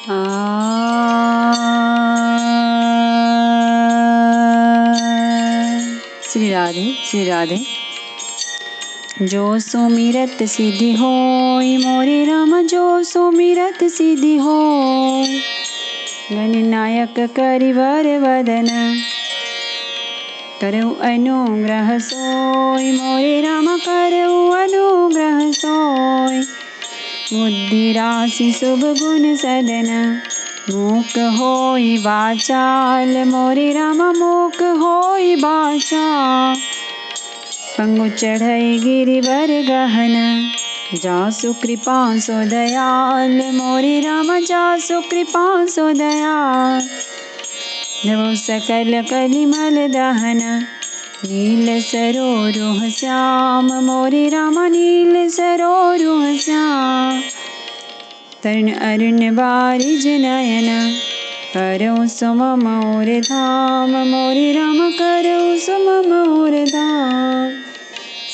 श्री राधे श्री राधे। जो सुमिरत सिद्धि होय मोरे राम, जो सुमिरत सिद्धि होय। गणनायक करिवर वदन, करऊ अनुग्रह सोय मोरे राम, करऊ अनुग्रह सोय। बुद्धि राशि शुभ गुण सदन, मूक होई वाचाल मोरे राम, मूक होई वाचाल। पंगु चढ़ई गिरिवर गहन, जासु कृपा सो दयाल मोरे राम, जासु कृपा सो दयाल। नभो सकल कलिमल दहन, नील सरोरुह श्याम मोरे राम, नील सरोरुह श्याम। तरुण अरुण बारिज नयन, करऊ सुम मोर धाम मोरे राम, करऊ सुम मोर धाम।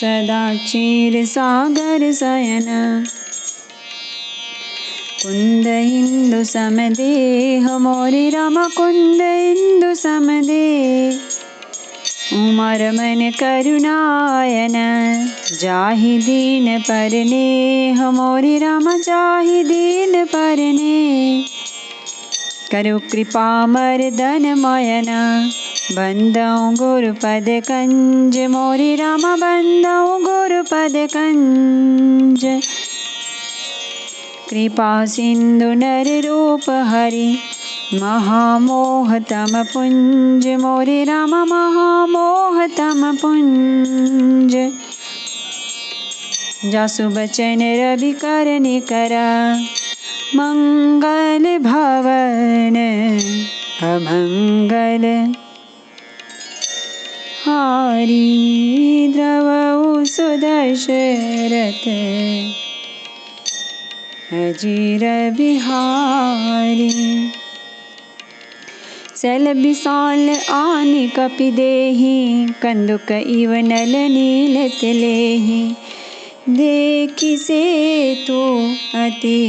सदा क्षीर सागर शयन, कुंद इंदु समदेह मोरे राम, कुंद इंदु समदेह। उमा रमन करुणायन, जाहि दीन परनेह मोरे राम, जाहि दीन परनेह। करु कृपा मर्दन मयन, बंदऊ गुरुपद कंज मोरे राम, बंदऊ गुरुपद कंज। कृपा सिंधु नर रूप हरि, महामोहतम पुंज मोरे राम, महामोहतम पुंज। जासु बचन रवि कर निकर, मंगल भवन अमंगल हारी। द्रवऊ सुदशरथ, अजीर बिहारी। सल विशाल आनि कपि देहि, कंदुक इव नल नील तिलेहि। देखि सेतु अति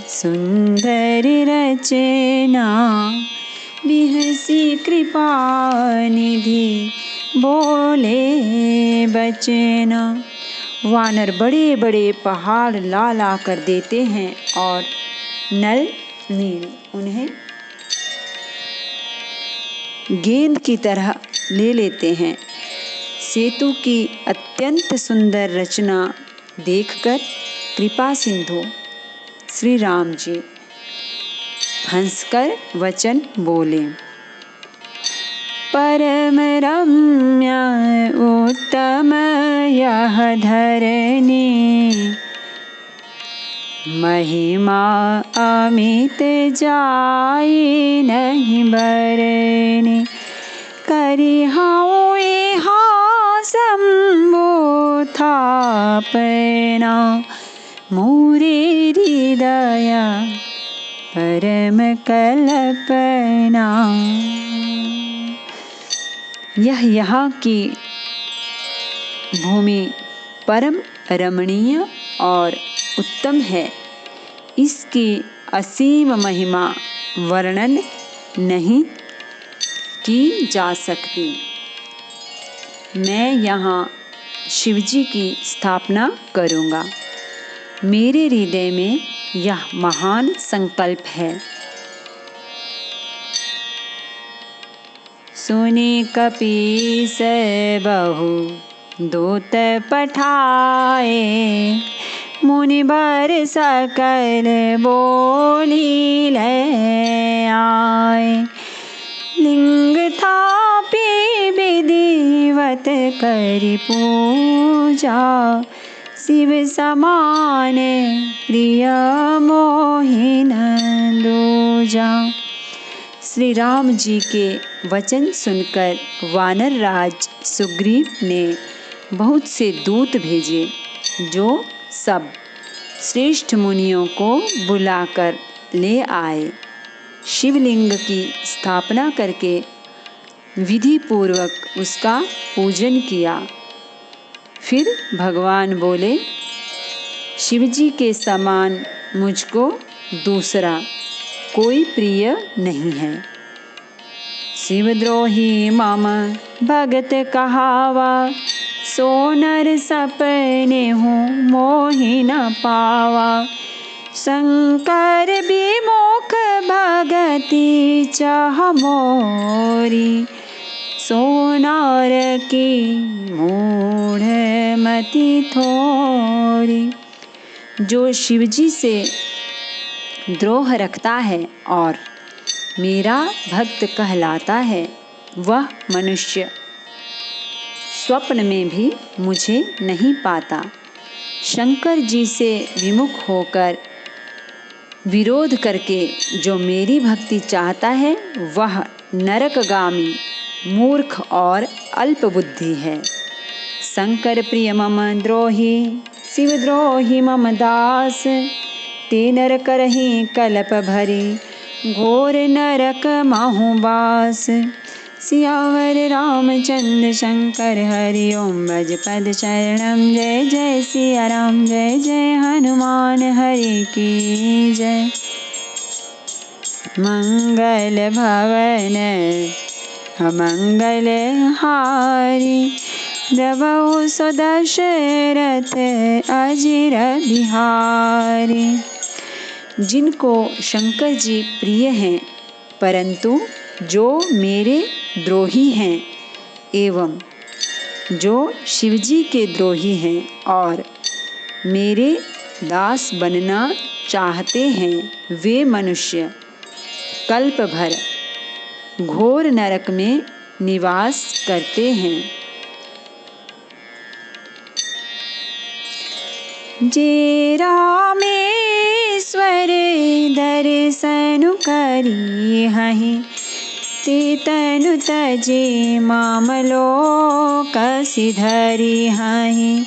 सुंदर रचना, बिहसी कृपा निधि बोले बचना। वानर बड़े बड़े पहाड़ ला ला कर देते हैं और नल नील उन्हें गेंद की तरह ले लेते हैं। सेतु की अत्यंत सुंदर रचना देखकर कृपा सिंधु श्री राम जी हंसकर वचन बोले। परम रम्य उत्तम यह धरनी, महिमा अमित जाई नहीं बरनी। करिहाउ यहाँ शंभु थापना, मोरे हृदय परम कल्पना। यह यहाँ की भूमि परम रमणीय और उत्तम है। इसकी असीम महिमा वर्णन नहीं की जा सकती। मैं यहाँ शिवजी की स्थापना करूँगा। मेरे हृदय में यह महान संकल्प है। सुनि कपीस बहु दूत पठाए, मुनिवर सकल बोली ले आए। लिंग थापि विधिवत करि पूजा, शिव समान प्रिय मोहि न दूजा। श्री राम जी के वचन सुनकर वानर राज सुग्रीव ने बहुत से दूत भेजे, जो सब श्रेष्ठ मुनियों को बुलाकर ले आए। शिवलिंग की स्थापना करके विधि पूर्वक उसका पूजन किया। फिर भगवान बोले, शिवजी के समान मुझको दूसरा कोई प्रिय नहीं है। शिवद्रोही मम भगत कहावा, सो नर सपने हूँ मोहि न पावा। शंकर विमुख भगति चाह मोरी, सो नर की मूढ़ मति थोरी। जो शिवजी से द्रोह रखता है और मेरा भक्त कहलाता है, वह मनुष्य स्वप्न में भी मुझे नहीं पाता। शंकर जी से विमुख होकर विरोध करके जो मेरी भक्ति चाहता है, वह नरकगामी मूर्ख और अल्पबुद्धि है। शंकर प्रिय मम द्रोही, शिवद्रोही मम दास। ते नर करहि कलप भरी, घोर नरक माहु बास। सियावर रामचंद्र शंकर हरि ओम, भज पद शरणम। जय जय सिया राम, जय जय हनुमान हरि की जय। मंगल भवन अमंगल हारी, द्रवहु सो दशरथ अजिर बिहारी। जिनको शंकर जी प्रिय हैं, परंतु जो मेरे द्रोही हैं एवं जो शिवजी के द्रोही हैं और मेरे दास बनना चाहते हैं, वे मनुष्य कल्प भर घोर नरक में निवास करते हैं। जे रामेश्वर दर्शन करी हहि, ते तनु तजे मामलोक सिधरी हहि।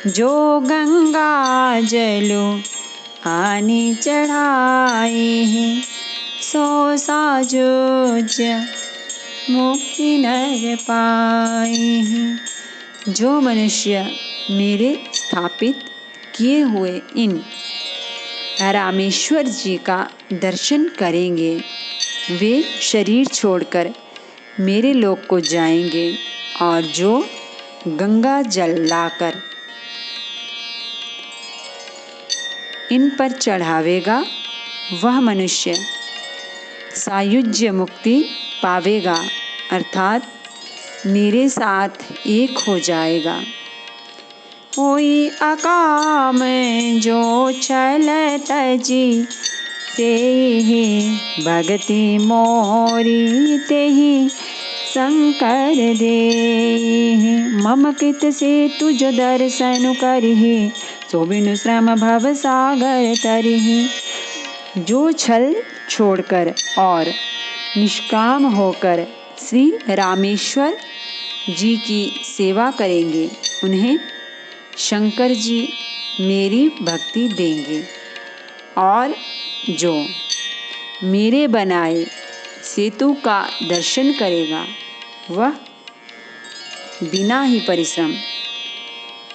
जो गंगा जलो आनि चढ़ाए, सो साजुज मुक्ति नर पाए। जो मनुष्य मेरे स्थापित किए हुए इन रामेश्वर जी का दर्शन करेंगे, वे शरीर छोड़कर मेरे लोक को जाएंगे। और जो गंगा जल लाकर इन पर चढ़ावेगा, वह मनुष्य सायुज्य मुक्ति पावेगा, अर्थात मेरे साथ एक हो जाएगा। कोई अकाम जो छल तजी, तेहि भगति मोरी तेहि शंकर देहि। मम कृत से तुझ दर्शन करहि, सो बिनु श्रम भव सागर तरहि। जो छल छोड़कर और निष्काम होकर श्री रामेश्वर जी की सेवा करेंगे, उन्हें शंकर जी मेरी भक्ति देंगे। और जो मेरे बनाए सेतु का दर्शन करेगा, वह बिना ही परिश्रम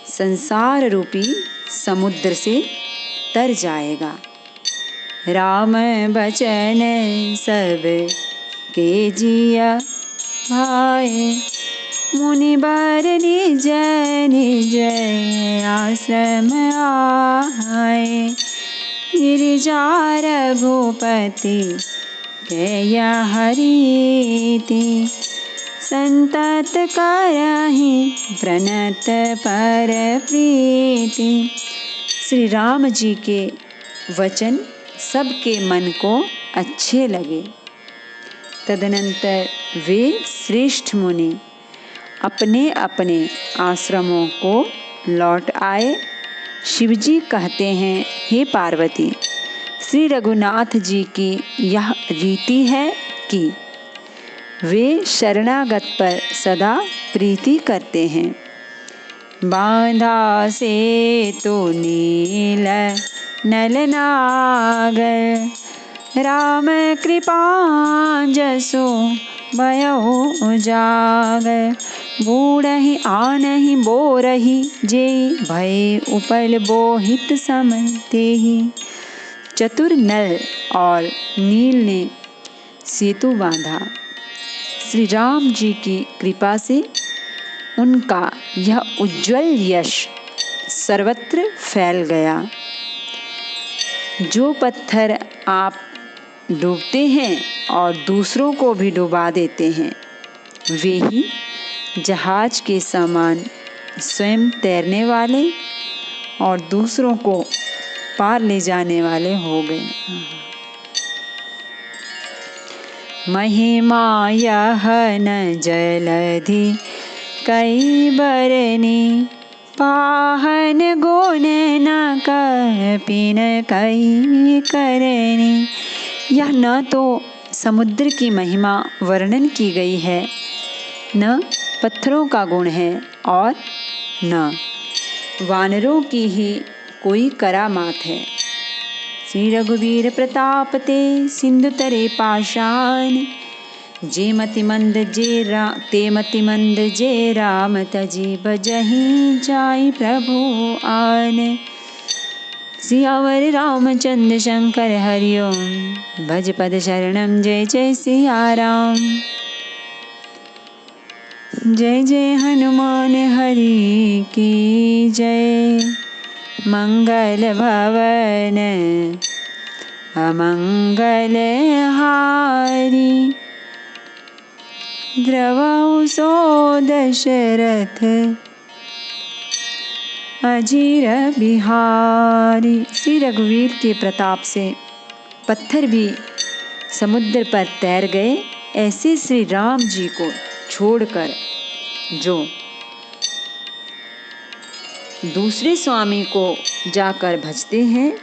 संसार रूपी समुद्र से तर जाएगा। राम बचन सब के जिया भाए, मुनिवर निज निज आश्रम आए। गिरिजा रघुपति जय हरिति, संतत करहि प्रणत पर प्रीति। श्री राम जी के वचन सबके मन को अच्छे लगे। तदनंतर वे श्रेष्ठ मुनि अपने अपने आश्रमों को लौट आए। शिवजी कहते हैं, हे पार्वती, श्री रघुनाथ जी की यह रीति है कि वे शरणागत पर सदा प्रीति करते हैं। बांधा से तो नील नल नागर, राम कृपा जसो भयो उजागर। बूढ़हि आनहि बोरहि, जे भय उपल बोहित समतेहि। चतुर नल और नील ने सेतु बांधा। श्री राम जी की कृपा से उनका यह उज्जवल यश सर्वत्र फैल गया। जो पत्थर आप डूबते हैं और दूसरों को भी डुबा देते हैं, वे ही जहाज के समान स्वयं तैरने वाले और दूसरों को पार ले जाने वाले हो गए। महिमा यह न जलधि कई बरनी, पाहन गुण न कपिन कई करनी। यह न तो समुद्र की महिमा वर्णन की गई है, न पत्थरों का गुण है और न वानरों की ही कोई करामात है। श्री रघुवीर प्रताप ते सिंधु तरे पाषाण, जे मति मंद जे राम तजी बजहि जाई प्रभु आन। सियावर रामचंद्र शंकर हरिओम, भज पद शरणम जय जय सिया राम। जय जय हनुमान हरि की जय, मंगल भवन अमंगल हारी। द्रवहु सो दशरथ अजीर बिहारी। श्री रघुवीर के प्रताप से पत्थर भी समुद्र पर तैर गए। ऐसे श्री राम जी को छोड़कर जो दूसरे स्वामी को जाकर भजते हैं,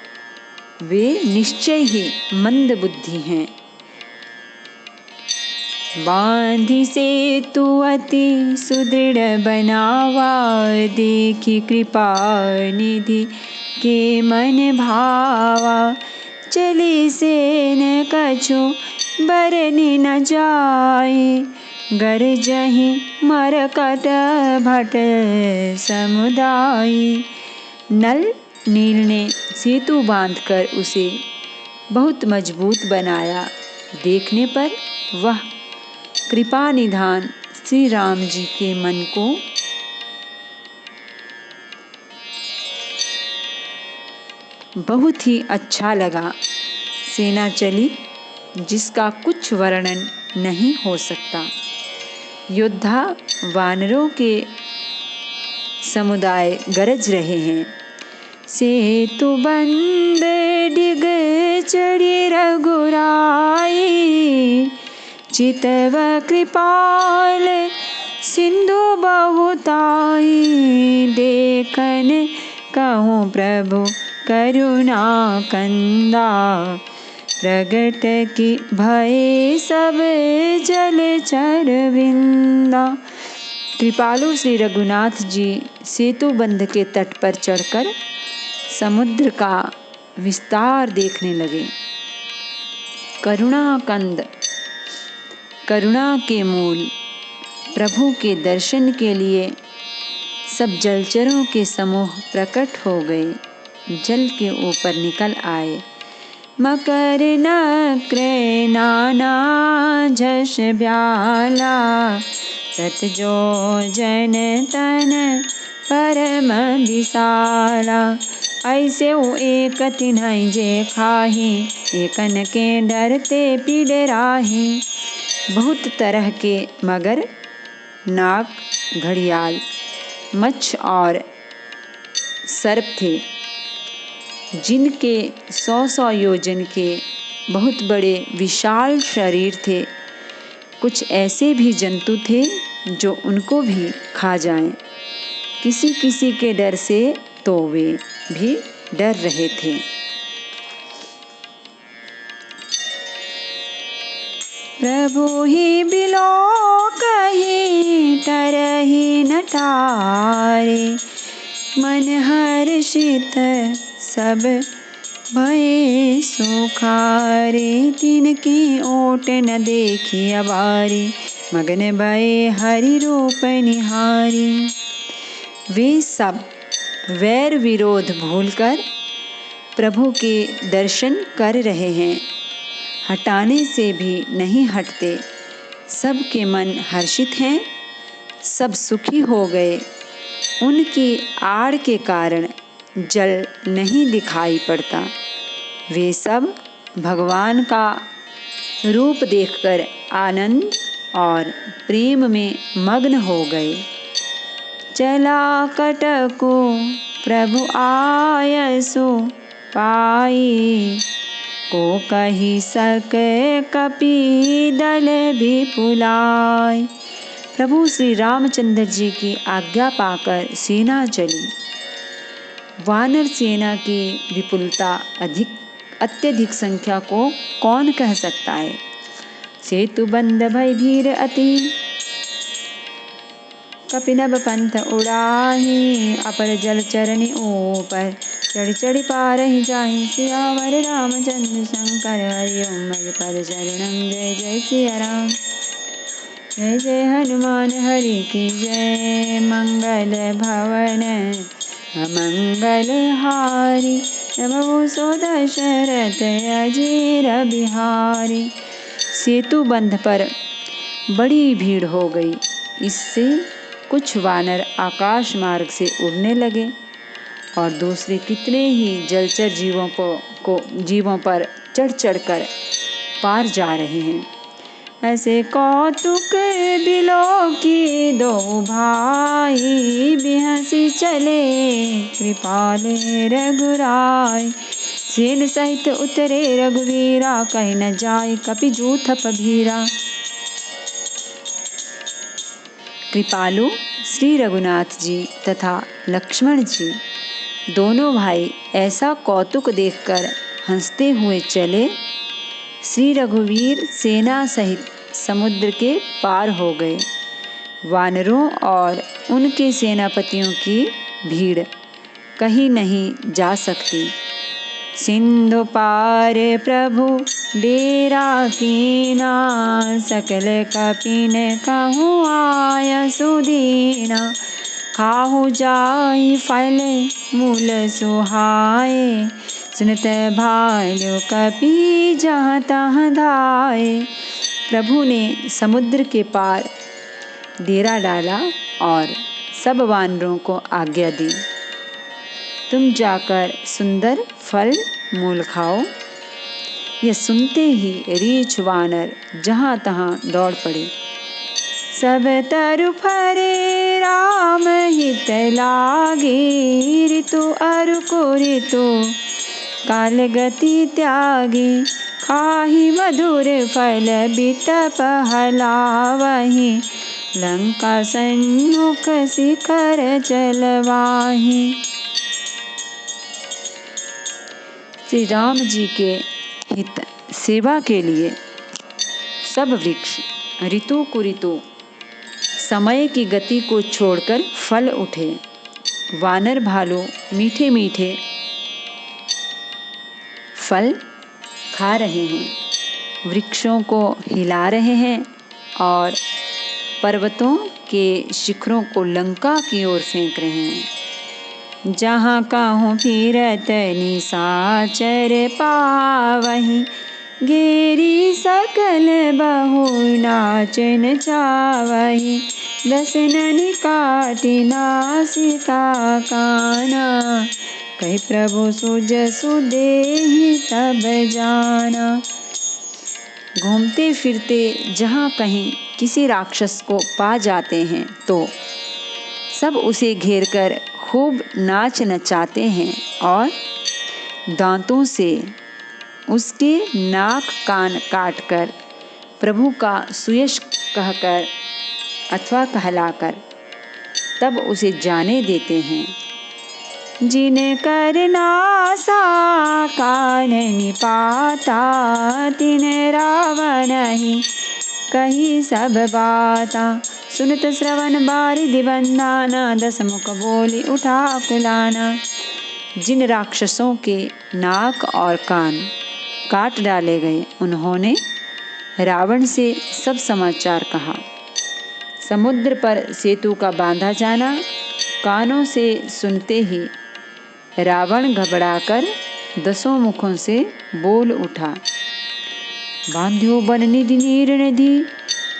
वे निश्चय ही मंद बुद्धि हैं। बांधी सेतु अति सुदृढ़ बनावा, देखी कृपा निधि के मन भावा। चली से न कछु बरनि न जाए, गरजहि मरकट भट समुदाय। नल नील ने सेतु बांधकर उसे बहुत मजबूत बनाया। देखने पर वह कृपा निधान श्री राम जी के मन को बहुत ही अच्छा लगा। सेना चली जिसका कुछ वर्णन नहीं हो सकता। योद्धा वानरों के समुदाय गरज रहे हैं। सेतु बंद डिग चढ़ी रघुराई, चितव कृपाल सिंधु बहुताई। देखन कहूँ प्रभु करुणा कंदा, प्रगट की भय सब जलचर विंदा। कृपालु श्री रघुनाथ जी सेतु बंध के तट पर चढ़कर समुद्र का विस्तार देखने लगे। करुणा कंद, करुणा के मूल प्रभु के दर्शन के लिए सब जलचरों के समूह प्रकट हो गए, जल के ऊपर निकल आए। मकर नक्र नाना झष ब्याला, सत जो जन तन परम विशाला। ऐसे वो एक तिन्है जे खाही, एकन के डरते पिडराही। बहुत तरह के मगर, नाग, घड़ियाल, मच्छ और सर्प थे, जिनके 100-100 योजन के बहुत बड़े विशाल शरीर थे। कुछ ऐसे भी जंतु थे जो उनको भी खा जाएं। किसी किसी के डर से तो वे भी डर रहे थे। प्रभु ही बिलो कही टरहि न टारे, मन हर्षित सब भये सुखारे। तिनकी ओट न देखी अबारी, मगन भये हरि रूप निहारी। वे सब वैर विरोध भूलकर प्रभु के दर्शन कर रहे हैं, हटाने से भी नहीं हटते। सबके मन हर्षित हैं, सब सुखी हो गए। उनकी आड़ के कारण जल नहीं दिखाई पड़ता। वे सब भगवान का रूप देखकर आनंद और प्रेम में मग्न हो गए। चला कटको प्रभु आयसो पाई, को कही सके कपि दल भी पुलाय। प्रभु श्री रामचंद्र जी की आज्ञा पाकर सेना चली। वानर सेना की विपुलता अत्यधिक संख्या को कौन कह सकता है। सेतु बंद भय भीर अति, कपिनभ पंथ उड़ाही। अपर जल चरनि ऊपर, चढ़ चढ़ पार ही जाहि। सियावर रामचंद्र शंकर, हरिओम मज पर शरणम। जय जय सिया राम, जय जय हनुमान हरि की जय। मंगल भवन अमंगल हारी, प्रभु सो दशरथ अजीर बिहारी। सेतु बंध पर बड़ी भीड़ हो गई। इससे कुछ वानर आकाश मार्ग से उड़ने लगे और दूसरे कितने ही जलचर जीवों पर चढ़ चढ़कर पार जा रहे हैं। ऐसे कौतुक बिलो की दो भाई, बिहसी चले कृपाल रघुराय। सेन सहित उतरे रघुवीरा, कहीं न जाय कपि जूथ पभीरा। कृपालु श्री रघुनाथ जी तथा लक्ष्मण जी दोनों भाई ऐसा कौतुक देखकर हंसते हुए चले। श्री रघुवीर सेना सहित समुद्र के पार हो गए। वानरों और उनके सेनापतियों की भीड़ कहीं नहीं जा सकती। सिंधु पार प्रभु डेरा कीना, सकल कपिन कहूँ आय सुदीना। खाहु जाई फल मूल सुहाए, सुनत भालु कपि जहाँ तहाँ धाये। प्रभु ने समुद्र के पार डेरा डाला और सब वानरों को आज्ञा दी, तुम जाकर सुंदर फल मूल खाओ। यह सुनते ही रीछ वानर जहाँ तहाँ दौड़ पड़े। सब तरु फरे राम हित लागी, ऋतु अरु कुऋतु काल गति त्यागी। खाही मधुर फल बिटप हलावही, लंका सन्मुख शिखर चलवाही। श्री राम जी के हित सेवा के लिए सब वृक्ष ऋतु कुऋतु समय की गति को छोड़कर फल उठे। वानर भालू मीठे मीठे फल खा रहे हैं, वृक्षों को हिला रहे हैं और पर्वतों के शिखरों को लंका की ओर फेंक रहे हैं। जहाँ कहूँ फिरत निशाचर पावहीं, गेरी सकल बहु नाचन चावहीं। दसननि काटि नासिका काना, कहि प्रभु सुजसु देहि तब जाना। घूमते फिरते जहाँ कहीं किसी राक्षस को पा जाते हैं तो सब उसे घेरकर खूब नाच नचाते हैं और दांतों से उसके नाक कान काटकर प्रभु का सुयश कहकर अथवा कहलाकर तब उसे जाने देते हैं। जिन कर नासा कान निपाता, तिन रावण ही कही सब बाता। सुनत श्रवण बारिधि बंदाना, दस मुख बोली उठा कुलाना। जिन राक्षसों के नाक और कान काट डाले गए, उन्होंने रावण से सब समाचार कहा। समुद्र पर सेतु का बांधा जाना कानों से सुनते ही रावण घबराकर 10 मुखों से बोल उठा। बांध्यो बन निधि नीर निधि,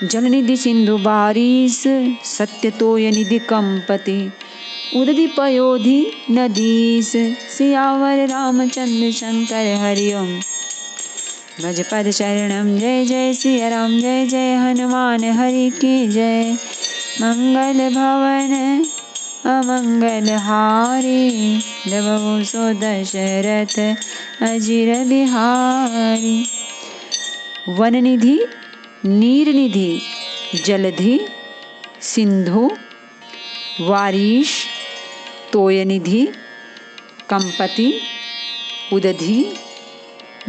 जल निधि सिंधु बारिश, सत्य तोय निधि कंपति, उदधि पयोधि नदीस। सियावर रामचंद्र शंकर हरि ओम। भज पद शरणम। जय जय सिया राम, जय जय हनुमान हरि की जय। मंगल भवन अमंगल हारी, जपऊ सो दशरथ अजिर बिहारी। वन निधि, नीर निधि, जलधि, सिंधु, वारीश, तोय निधि, कंपति, उदधि,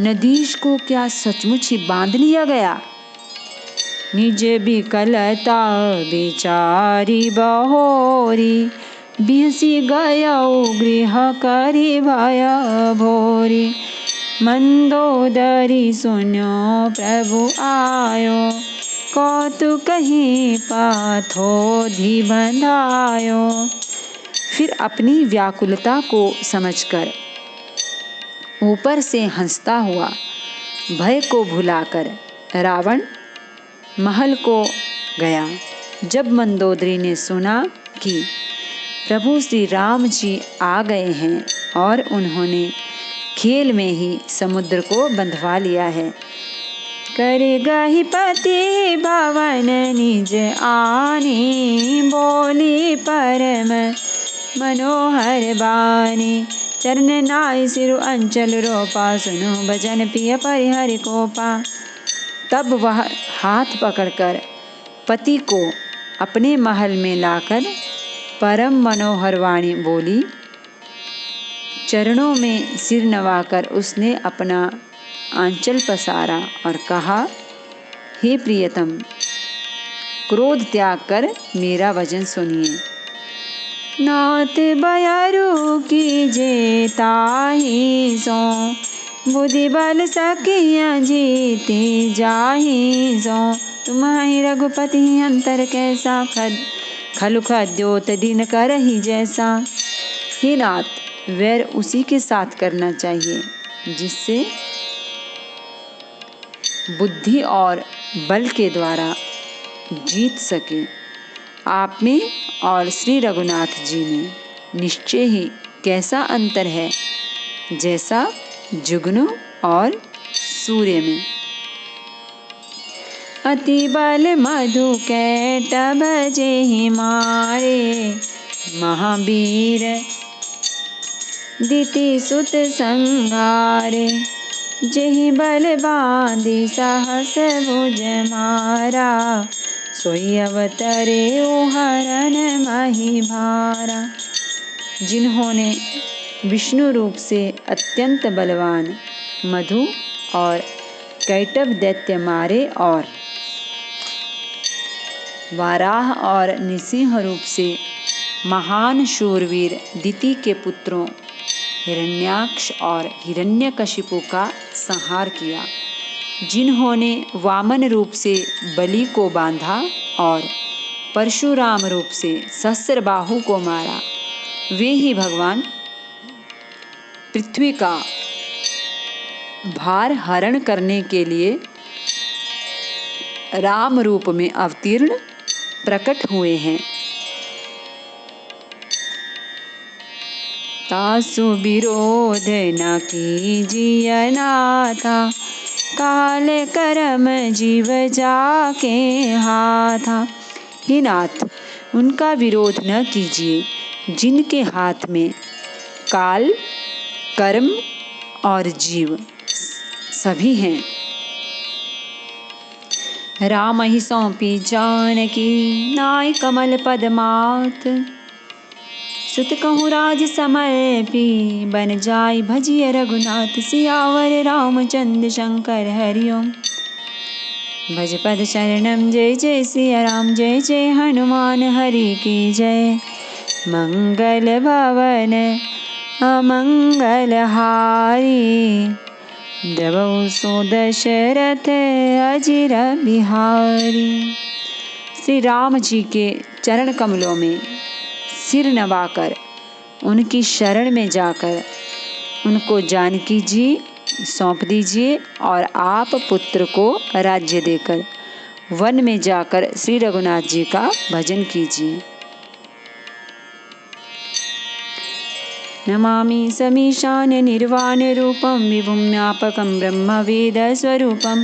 नदीश को क्या सचमुच ही बांध लिया गया? निज बिकलता बिचारी बहोरी, बिहसी गयऊ गृह करी भय भोरी। मंदोदरी सुनो प्रभु आयो, कौतुकहि पाथोधि बंधायो। फिर अपनी व्याकुलता को समझकर ऊपर से हंसता हुआ भय को भुलाकर रावण महल को गया। जब मंदोदरी ने सुना कि प्रभु श्री राम जी आ गए हैं और उन्होंने खेल में ही समुद्र को बंधवा लिया है, करेगा ही पति भवन निज आनी, बोली परम मनोहर बानी। चरण नाय सिरु अंचल रोपा, सुनो भजन पिय परिहरि कोपा। तब वह हाथ पकड़कर पति को अपने महल में लाकर परम मनोहर वाणी बोली। चरणों में सिर नवाकर उसने अपना आंचल पसारा और कहा, हे प्रियतम, क्रोध त्याग कर मेरा वचन सुनिए। नाथ बयरु कीजे ताहि सो, बुद्धि बल सकिया जीति जाहि सो। तुम्हारी रघुपति अंतर कैसा, खलु खद्योत दिन करहि जैसा। हे नाथ, वैर उसी के साथ करना चाहिए जिससे बुद्धि और बल के द्वारा जीत सके। आप में और श्री रघुनाथ जी में निश्चय ही कैसा अंतर है, जैसा जुगनू और सूर्य में। अति बल मधु कैटभ जेहि मारे, महावीर दिति सुत संहारे। जेहि बल बांधि सहस भुज मारा, सोई अवतरे हरन मही भारा। जिन्होंने विष्णु रूप से अत्यंत बलवान मधु और कैटभ दैत्य मारे और वाराह और नृसिंह रूप से महान शूरवीर दिति के पुत्रों हिरण्याक्ष और हिरण्यकशिपु का संहार किया। जिन्होंने वामन रूप से बलि को बांधा और परशुराम रूप से सहस्त्रबाहु को मारा, वे ही भगवान पृथ्वी का भार हरण करने के लिए राम रूप में अवतीर्ण प्रकट हुए हैं। तासु विरोध न कीजिए नाथा, काल कर्म जीव जाके हाथा। हे नाथ, उनका विरोध न कीजिए जिनके हाथ में काल, कर्म और जीव सभी हैं। राम ही सौंपी जानकी, नाय कमल पदमात। सुत कहूँ राज समय पी, बन जाय भजिय रघुनाथ। सियावर रामचंद्र शंकर हरि ओम। भज पद शरणम। जय जय सिया राम, जय जय हनुमान हरि की जय। मंगल भवन अमंगल हारी, द्रवौ सो दशरथ अजिर बिहारी। श्री राम जी के चरण कमलों में सिर नवाकर उनकी शरण में जाकर उनको जानकी जी सौंप दीजिए और आप पुत्र को राज्य देकर वन में जाकर श्री रघुनाथ जी का भजन कीजिए। नमामि समीशान निर्वाण रूपम विभुं व्यापकं ब्रह्म वेद स्वरूपम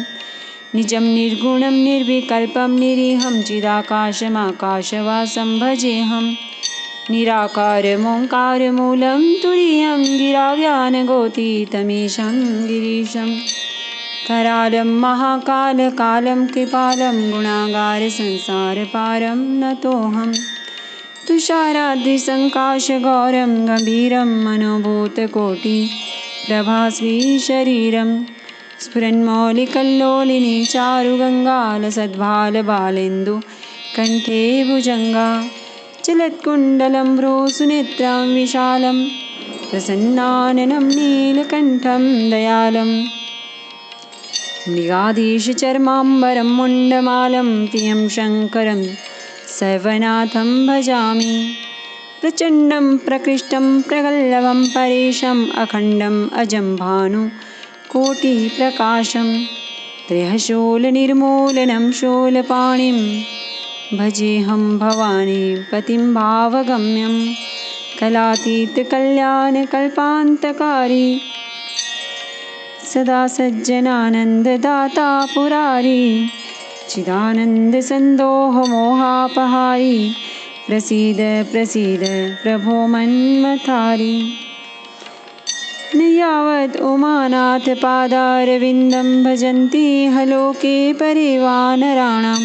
निजं निर्गुणं निर्विकल्पं निरीहं चिदाकाशमाकाशवासं भजेऽहं निराकारमोङ्कारमूलं तुरीयं गिराव्यानगोतीतमीशं गिरीशं करालं महाकालकालं कृपालं गुणागारसंसारपारं नतोऽहं तुषाराद्रिसङ्काशगौरं गम्भीरं मनोभूतकोटिप्रभाश्रीशरीरं स्फुरन्मौलिकल्लोलिनी चारुगङ्गालसद्भालबालेन्दु कण्ठे भुजङ्गा चलत्कुण्डलं भ्रूसुनेत्रं विशालं प्रसन्नाननं नीलकण्ठं दयालं मृगाधीशचर्माम्बरं मुण्डमालं प्रियं शङ्करं सर्वनाथं भजामि प्रचण्डं प्रकृष्टं प्रगल्भं परेशम् अखण्डम् अजं भानुकोटिप्रकाशं त्रयशूलनिर्मूलनं शूलपाणिं भजेऽहं भवानीपतिं भावगम्यं कलातीतकल्याणकल्पान्तकारी सदा सज्जनानन्ददाता पुरारी चिदानन्दसन्दोहमोहापहारी प्रसीद प्रसीद प्रभो मन्मथारी न यावत् उमानाथपादारविन्दं भजन्ति हलोके परिवानराणां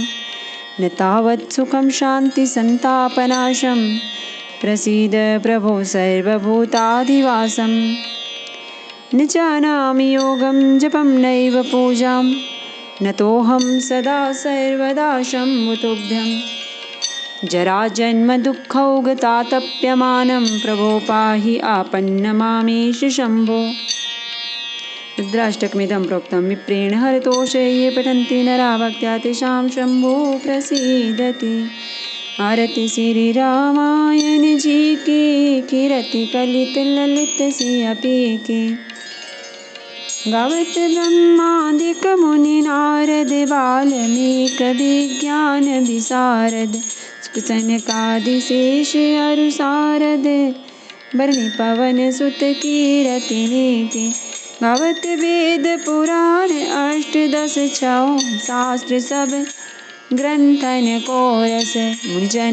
न तावत् सुखं शान्तिसन्तापनाशं प्रसीद प्रभो सर्वभूताधिवासं न जानामि योगं जपं नैव पूजां नतोऽहं सदा सर्वदा शम्भो तुभ्यं जराजन्मदुःखौगतातप्यमानं प्रभो पाहि आपन्नमामेष शम्भो। रुद्राष्टकमिदं प्रोक्तं विप्रेण हरतोषे ये पठन्ति नरा भक्त्या तेषां शम्भो प्रसीदति। आरति श्री रामायण जी की कीरति कलित ललित सियापी की गावत ब्रह्मादिक मुनि नारद वाल्मीक विज्ञान विशारद सनकादि शेष अरु सारद बरनि पवन सुत कीरति नीति गावत वेद पुराण अष्टदश छौ शास्त्र सब ग्रंथन को रस मुनि जन